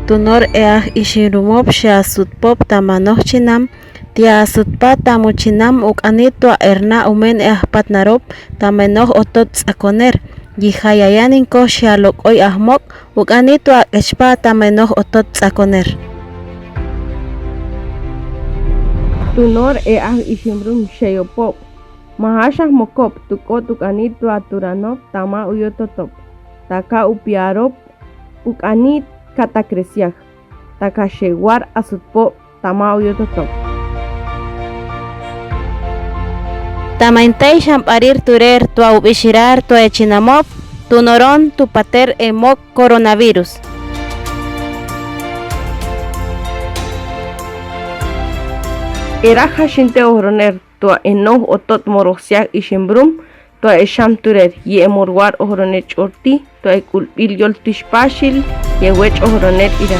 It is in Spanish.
tunor ishirumob sutpop tamanohchinam tia sutpa tamuchinam uk'anitwa erna umen patnarob tamenoh otot tzakoner yihayayanin ko xalok'oy ahmok uk'anitwa k'expa tamenoh otot tzakoner. Tunor ishimrum sheyopop mahashah mokop tukot uk'anitwa turanop tama uyototop taka upiarop uk'anit katakresiaj taka shewar asutpop tama uyototop. Tamaintay shamparir turer tua ubishirar tua echinamop tunoron tupater emok coronavirus. Era hashinte ohroner tua enoh otot morosiak ishimbrum tua esham turer ye emorwar ohroner chorti tua ekulpil yol tishpashil ye wech ohroner ira.